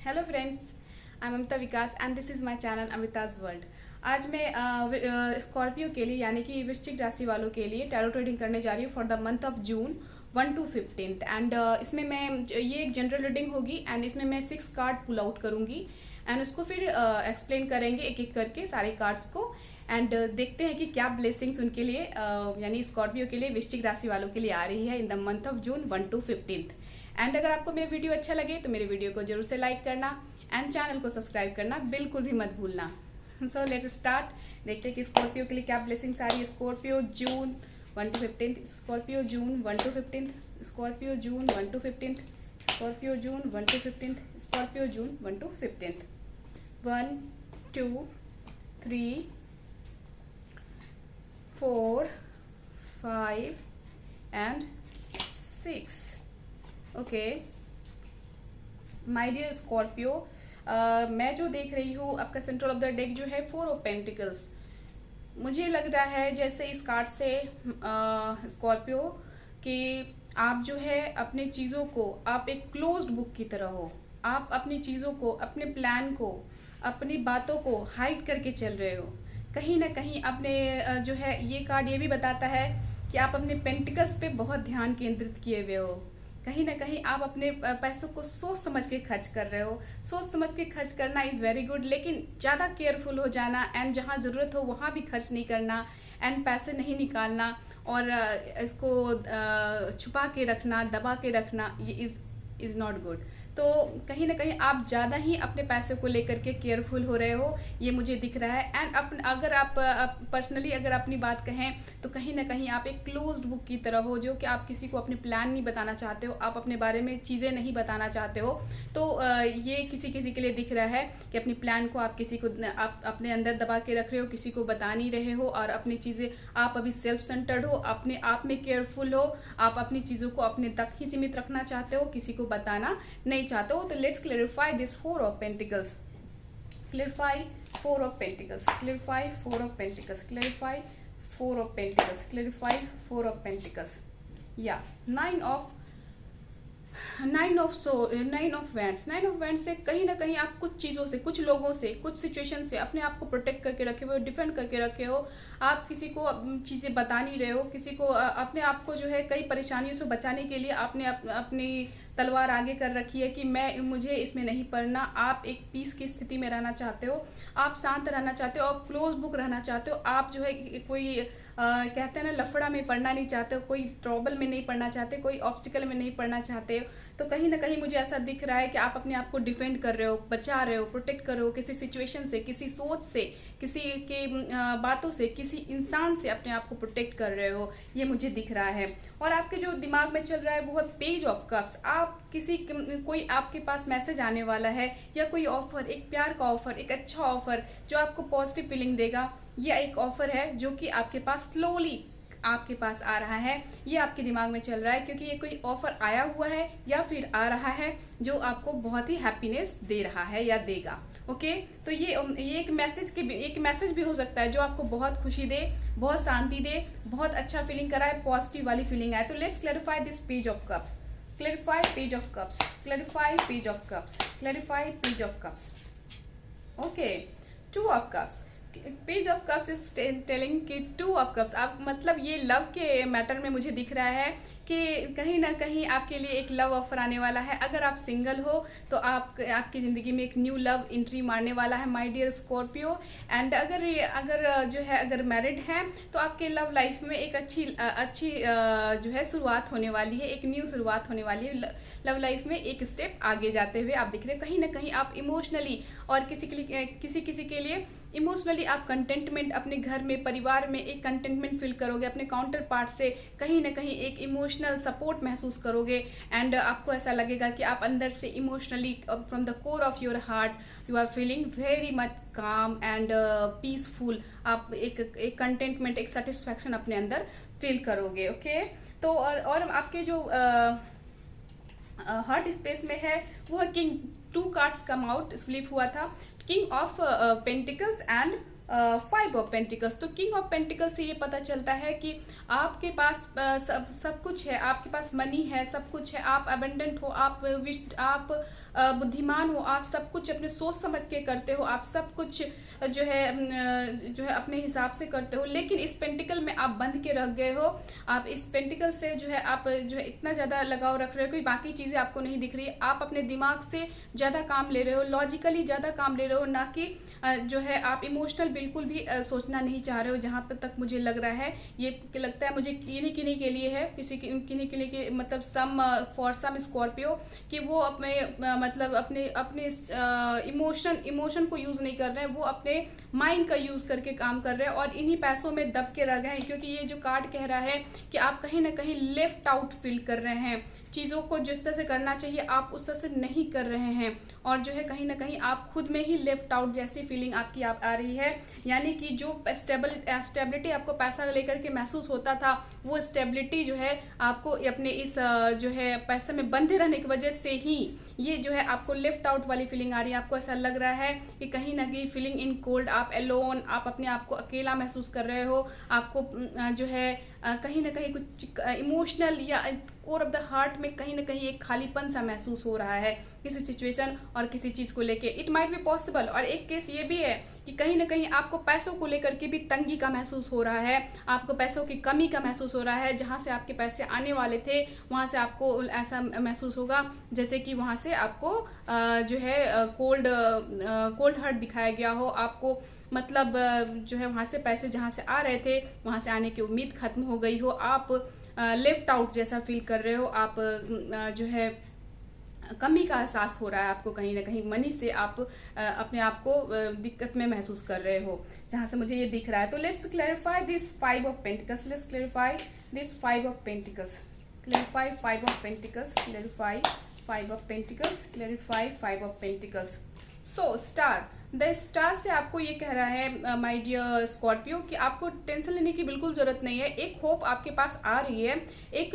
Hello friends, I am Amita Vikas and this is my channel Amita's world. आज मैं Scorpio के लिए यानी कि वृश्चिक राशि वालों के लिए टैरो ट्रेडिंग करने जा रही हूँ for the month of June 1 to 15 and इसमें मैं ये एक जनरल रीडिंग होगी एंड इसमें मैं 6 कार्ड पुल आउट करूँगी एंड उसको फिर एक्सप्लेन करेंगे एक एक करके सारे कार्ड्स को एंड देखते हैं कि क्या ब्लेसिंग्स उनके लिए यानी स्कॉर्पियो के लिए वृश्चिक राशि वालों के लिए आ रही है in the month of June 1 to 15। And अगर आपको मेरी वीडियो अच्छा लगे तो मेरे वीडियो को जरूर से लाइक करना एंड चैनल को सब्सक्राइब करना बिल्कुल भी मत भूलना। So let's start. देखते हैं कि स्कॉर्पियो के लिए क्या ब्लेसिंग्स आ रही है। Scorpio June 1 to 15, Scorpio June 1 to 15, Scorpio June 1 to 15, Scorpio June 1 to 15, Scorpio June 1 to 15। 1 2 3 4 5 and 6। Okay my dear Scorpio, मैं जो देख रही हूँ आपका सेंट्रल ऑफ द डेक जो है 4 ऑफ पेंटिकल्स। मुझे लग रहा है जैसे इस कार्ड से स्कॉर्पियो कि आप जो है अपने चीज़ों को आप एक क्लोज्ड बुक की तरह हो। आप अपनी चीज़ों को, अपने प्लान को, अपनी बातों को हाइड करके चल रहे हो। कहीं ना कहीं अपने जो है ये कार्ड ये भी बताता है कि आप अपने पेंटिकल्स पे बहुत ध्यान केंद्रित किए हुए हो। कहीं ना कहीं आप अपने पैसों को सोच समझ के खर्च कर रहे हो। सोच समझ के खर्च करना इज़ वेरी गुड, लेकिन ज़्यादा केयरफुल हो जाना एंड जहाँ ज़रूरत हो वहाँ भी खर्च नहीं करना एंड पैसे नहीं निकालना और इसको छुपा के रखना, दबा के रखना, ये इज़ नॉट गुड। तो कहीं ना कहीं आप ज़्यादा ही अपने पैसे को लेकर के केयरफुल हो रहे हो, ये मुझे दिख रहा है। एंड अगर आप पर्सनली अगर अपनी बात कहें तो कहीं ना कहीं आप एक क्लोज्ड बुक की तरह हो, जो कि आप किसी को अपने प्लान नहीं बताना चाहते हो, आप अपने बारे में चीज़ें नहीं बताना चाहते हो। तो ये किसी किसी के लिए दिख रहा है कि अपनी प्लान को आप किसी को आप अपने अंदर दबा के रख रहे हो, किसी को बता नहीं रहे हो और अपनी चीज़ें आप अभी सेल्फ सेंटर्ड हो, अपने आप में केयरफुल हो। आप अपनी चीज़ों को अपने तक ही सीमित रखना चाहते हो, किसी को बताना नहीं चाहते हो। तो let's clarify this 4 of pentacles. Clarify 4 of pentacles, clarify 4 of pentacles, clarify 4 of pentacles, clarify 4 of pentacles या 9 of nine of wands. 9 of wands से कहीं ना कहीं आप कुछ चीज़ों से, कुछ लोगों से, कुछ सिचुएशन से अपने आप को प्रोटेक्ट करके रखे हुए हो, डिफेंड करके रखे हो। आप किसी को चीज़ें बता नहीं रहे हो, किसी को अपने आप को जो है कई परेशानियों से बचाने के लिए आपने अपनी तलवार आगे कर रखी है कि मुझे इसमें नहीं पड़ना। आप एक पीस की स्थिति में रहना चाहते हो, आप शांत रहना चाहते हो, आप क्लोज बुक रहना चाहते हो। आप जो है कोई कहते हैं ना लफड़ा में पड़ना नहीं चाहते हो, कोई ट्रबल में नहीं पड़ना चाहते, कोई ऑब्स्टिकल में नहीं पड़ना चाहते हो। तो कहीं ना कहीं मुझे ऐसा दिख रहा है कि आप अपने आप को डिफेंड कर रहे हो, बचा रहे हो, प्रोटेक्ट कर रहे हो किसी सिचुएशन से, किसी सोच से, किसी के बातों से, किसी इंसान से अपने आप को प्रोटेक्ट कर रहे हो, ये मुझे दिख रहा है। और आपके जो दिमाग में चल रहा है वो है पेज ऑफ कप्स। आप कोई आपके पास मैसेज आने वाला है या कोई ऑफर, एक प्यार का ऑफर, एक अच्छा ऑफर जो आपको पॉजिटिव फीलिंग देगा। यह एक ऑफर है जो कि आपके पास स्लोली आपके पास आ रहा है, ये आपके दिमाग में चल रहा है क्योंकि ये कोई ऑफर आया हुआ है या फिर आ रहा है जो आपको बहुत ही हैप्पीनेस दे रहा है या देगा। ओके तो ये एक मैसेज भी हो सकता है जो आपको बहुत खुशी दे, बहुत शांति दे, बहुत अच्छा फीलिंग कराए, पॉजिटिव वाली फीलिंग आए। तो let's clarify this page of cups, clarify page of cups, clarify page of cups, clarify page of cups. Okay 2 of cups. Page of cups is telling कि 2 ऑफ कप्स आप मतलब ये love के matter में मुझे दिख रहा है कि कहीं ना कहीं आपके लिए एक लव ऑफर आने वाला है। अगर आप सिंगल हो तो आपकी ज़िंदगी में एक न्यू लव एंट्री मारने वाला है माय डियर स्कॉर्पियो। एंड अगर मैरिड हैं तो आपके लव लाइफ में एक अच्छी जो है शुरुआत होने वाली है, एक न्यू शुरुआत होने वाली है। लव लाइफ में एक स्टेप आगे जाते हुए आप दिख रहे हो। कहीं ना कहीं आप इमोशनली और किसी के लिए इमोशनली आप कंटेंटमेंट, अपने घर में, परिवार में एक कंटेंटमेंट फील करोगे। अपने काउंटर पार्ट से कहीं ना कहीं एक इमोशनल सपोर्ट महसूस करोगे एंड आपको ऐसा लगेगा कि आप अंदर से emotionally from the core of your heart you are feeling very much calm and peaceful. आप एक कंटेंटमेंट, एक सेटिस्फैक्शन अपने अंदर फील करोगे। ओके तो और आपके जो हार्ट स्पेस में है वो है king. 2 cards come out, flip हुआ था, king of pentacles and five of pentacles. तो किंग ऑफ पेंटिकल्स से ये पता चलता है कि आपके पास सब कुछ है, आपके पास मनी है, सब कुछ है, आप अबेंडेंट हो, आप बुद्धिमान हो, आप सब कुछ अपने सोच समझ के करते हो, आप सब कुछ जो है अपने हिसाब से करते हो। लेकिन इस पेंटिकल में आप बंध के रह गए हो, आप इस पेंटिकल से जो है आप जो है इतना ज़्यादा लगाव रख रहे हो कि बाकी चीज़ें आपको नहीं दिख रही। आप अपने दिमाग से ज़्यादा काम ले रहे हो, लॉजिकली ज़्यादा काम ले रहे हो, ना कि जो है आप इमोशनल बिल्कुल भी सोचना नहीं चाह रहे हो। जहाँ पर तक मुझे लग रहा है, ये लगता है मुझे किन्हीं के लिए है, किन्हीं के लिए मतलब फॉर सम स्कॉर्पियो, कि वो अपने मतलब अपने इमोशन को यूज़ नहीं कर रहे हैं, वो अपने माइंड का यूज़ करके काम कर रहे हैं और इन्हीं पैसों में दब के रह गए हैं। क्योंकि ये जो कार्ड कह रहा है कि आप कहीं ना कहीं लेफ्ट आउट फील कर रहे हैं, चीज़ों को जिस तरह से करना चाहिए आप उस तरह से नहीं कर रहे हैं, और जो है कहीं ना कहीं आप खुद में ही लेफ्ट आउट जैसी फीलिंग आपकी आ रही है। यानी कि जो स्टेबिलिटी आपको पैसा लेकर के महसूस होता था, वो स्टेबिलिटी जो है आपको अपने इस जो है पैसे में बंधे रहने की वजह से ही ये जो है आपको लेफ्ट आउट वाली फीलिंग आ रही है। आपको ऐसा लग रहा है कि कहीं ना कहीं फीलिंग इन कोल्ड, आप एलोन, आप अपने आप को अकेला महसूस कर रहे हो। आपको जो है कहीं ना कहीं कुछ इमोशनल या कोर ऑफ द हार्ट में कहीं ना कहीं एक खालीपन सा महसूस हो रहा है किसी सिचुएशन और किसी चीज़ को लेके। It might be possible. और एक केस ये भी है कि कहीं ना कहीं आपको पैसों को लेकर के भी तंगी का महसूस हो रहा है, आपको पैसों की कमी का महसूस हो रहा है। जहाँ से आपके पैसे आने वाले थे वहाँ से आपको ऐसा महसूस होगा जैसे कि वहाँ से आपको जो है कोल्ड हार्ट दिखाया गया हो। आपको मतलब जो है वहाँ से पैसे जहाँ से आ रहे थे वहाँ से आने की उम्मीद खत्म हो गई हो, आप लेफ्ट आउट जैसा फील कर रहे हो, आप जो है कमी का एहसास हो रहा है आपको, कहीं ना कहीं मनी से आप अपने आप को दिक्कत में महसूस कर रहे हो, जहाँ से मुझे ये दिख रहा है। तो let's clarify this five of pentacles, let's clarify this five of pentacles, clarify five of pentacles, clarify five of pentacles, clarify five of pentacles. So star, the star से आपको ये कह रहा है माय डियर स्कॉर्पियो कि आपको tension लेने की बिल्कुल ज़रूरत नहीं है। एक होप आपके पास आ रही है, एक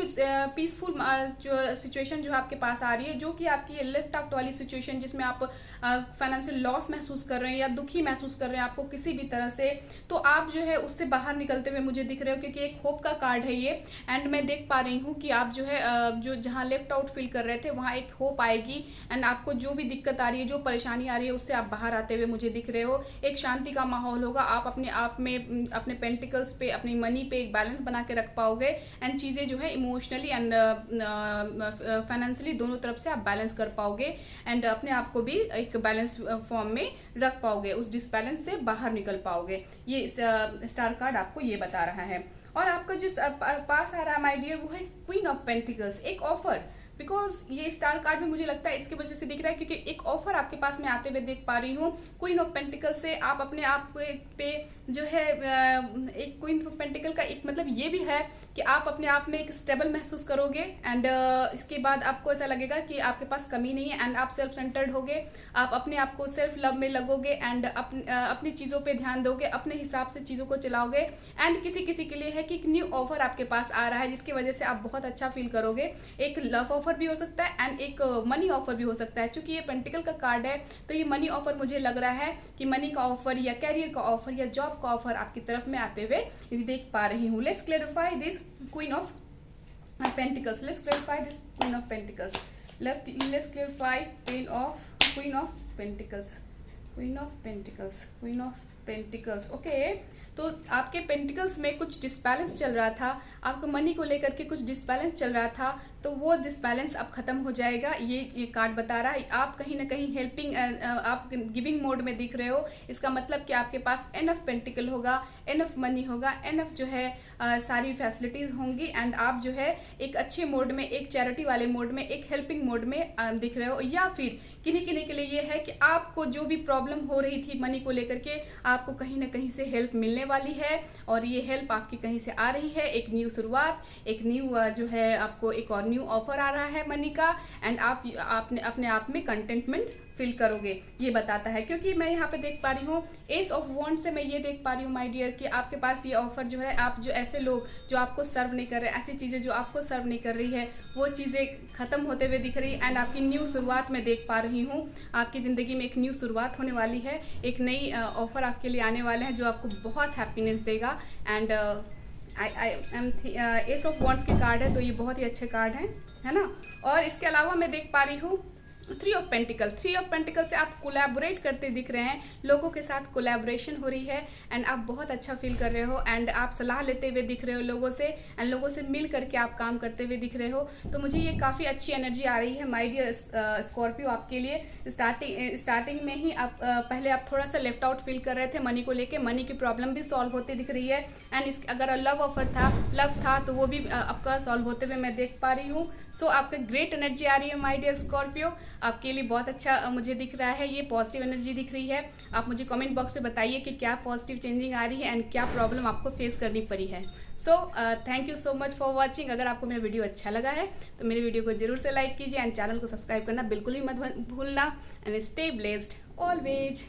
पीसफुल जो सिचुएशन जो आपके पास आ रही है, जो कि आपकी ये लेफ्ट आउट वाली सिचुएशन जिसमें आप फाइनेंशियल लॉस महसूस कर रहे हैं या दुखी महसूस कर रहे हैं आपको किसी भी तरह से, तो आप जो है उससे बाहर निकलते हुए मुझे दिख रहे हो। क्योंकि एक होप का कार्ड है ये, एंड मैं देख पा रही हूँ कि आप जो है जो जहाँ लेफ्ट आउट फील कर रहे थे वहाँ एक होप आएगी, एंड आपको जो भी दिक्कत आ रही है, जो परेशानी आ रही है, उससे आप बाहर आते हुए मुझे दिख रहे हो। एक शांति का माहौल होगा, आप अपने आप में अपने पेंटिकल्स पे, अपनी मनी पे एक बैलेंस बना के रख पाओगे, एंड चीज़ें जो है इमोशनली एंड फाइनेंशियली दोनों तरफ से आप बैलेंस कर पाओगे, एंड अपने आप को भी एक बैलेंस फॉर्म में रख पाओगे, उस डिसबैलेंस से बाहर निकल पाओगे। ये स्टार कार्ड आपको ये बता रहा है। और आपका जिस पास आ रहा है माय डियर, वो है क्वीन ऑफ पेंटिकल्स, एक ऑफर। बिकॉज ये स्टार कार्ड में मुझे लगता है इसकी वजह से दिख रहा है क्योंकि एक ऑफर आपके पास में आते हुए देख पा रही हूँ। क्वीन ऑफ पेंटिकल से आप अपने आप पे जो है एक क्वीन ऑफ पेंटिकल का एक मतलब ये भी है कि आप अपने आप में एक स्टेबल महसूस करोगे, एंड इसके बाद आपको ऐसा लगेगा कि आपके पास कमी नहीं है, एंड आप सेल्फ सेंटर्ड होगे, आप अपने आप को सेल्फ लव में लगोगे, एंड अपनी चीज़ों पे ध्यान दोगे, अपने हिसाब से चीज़ों को चलाओगे। एंड किसी किसी के लिए है कि एक न्यू ऑफर आपके पास आ रहा है जिसकी वजह से आप बहुत अच्छा फील करोगे। एक लव ऑफर भी हो सकता है एंड एक मनी ऑफर भी हो सकता है। चूंकि ये पेंटिकल का कार्ड है तो ये मनी ऑफर मुझे लग रहा है कि मनी का ऑफर या कैरियर का ऑफर या जॉब का ऑफर आपकी तरफ में आते हुए देख पा रही हूँ। Let's clarify this queen of pentacles, let's clarify this queen of pentacles, let's clarify queen of pentacles, queen of pentacles, queen of pentacles. Okay, तो आपके पेंटिकल्स में कुछ डिसबैलेंस चल रहा था, आपको मनी को लेकर के कुछ डिसबैलेंस चल रहा था, तो वो डिसबैलेंस अब खत्म हो जाएगा। ये कार्ड बता रहा है आप कहीं ना कहीं हेल्पिंग, आप गिविंग मोड में दिख रहे हो। इसका मतलब कि आपके पास एनफ पेंटिकल होगा, एनफ मनी होगा, एनफ जो है सारी फैसिलिटीज़ होंगी, एंड आप जो है एक अच्छे मोड में, एक चैरिटी वाले मोड में, एक हेल्पिंग मोड में दिख रहे हो। या फिर किन्हीं किन्हीं के लिए ये है कि आपको जो भी प्रॉब्लम हो रही थी मनी को लेकर के, आपको कहीं ना कहीं से हेल्प मिलने वाली है, और ये हेल्प आपकी कहीं से आ रही है। एक न्यू शुरुआत, एक न्यू जो है आपको एक और न्यू ऑफर आ रहा है मनी का, एंड आपने अपने आप में कंटेंटमेंट फील करोगे, ये बताता है। क्योंकि मैं यहाँ पे देख पा रही हूँ एस ऑफ वॉन्ड से मैं ये देख पा रही हूँ माय डियर कि आपके पास ये ऑफर जो है, आप जो ऐसे लोग जो आपको सर्व नहीं कर रहे, ऐसी चीज़ें जो आपको सर्व नहीं कर रही है, वो चीज़ें खत्म होते हुए दिख रही है, एंड आपकी न्यू शुरुआत मैं देख पा रही हूँ। आपकी ज़िंदगी में एक न्यू शुरुआत होने वाली है, एक नई ऑफर आपकी आपके लिए आने वाले हैं जो आपको बहुत हैप्पीनेस देगा। And I am S of wands की कार्ड है, तो ये बहुत ही अच्छे कार्ड हैं, है ना। और इसके अलावा मैं देख पा रही हूँ थ्री ऑफ पेंटिकल से आप कोलैबोरेट करते दिख रहे हैं, लोगों के साथ कोलैबोरेशन हो रही है एंड आप बहुत अच्छा फील कर रहे हो एंड आप सलाह लेते हुए दिख रहे हो लोगों से, एंड लोगों से मिल करके आप काम करते हुए दिख रहे हो। तो मुझे ये काफ़ी अच्छी एनर्जी आ रही है माय डियर स्कॉर्पियो आपके लिए। स्टार्टिंग में ही आप पहले आप थोड़ा सा लेफ्ट आउट फील कर रहे थे मनी को लेके, मनी की प्रॉब्लम भी सॉल्व होती दिख रही है एंड इस अगर लव था तो वो भी आपका सॉल्व होते हुए मैं देख पा रही हूँ। सो आपका ग्रेट एनर्जी आ रही है माय डियर स्कॉर्पियो, आपके लिए बहुत अच्छा मुझे दिख रहा है, ये पॉजिटिव एनर्जी दिख रही है। आप मुझे कमेंट बॉक्स में बताइए कि क्या पॉजिटिव चेंजिंग आ रही है एंड क्या प्रॉब्लम आपको फेस करनी पड़ी है। So thank you so much for watching. अगर आपको मेरा वीडियो अच्छा लगा है तो मेरे वीडियो को जरूर से लाइक कीजिए एंड चैनल को सब्सक्राइब करना बिल्कुल ही मत भूलना एंड स्टे ब्लेस्ड ऑलवेज।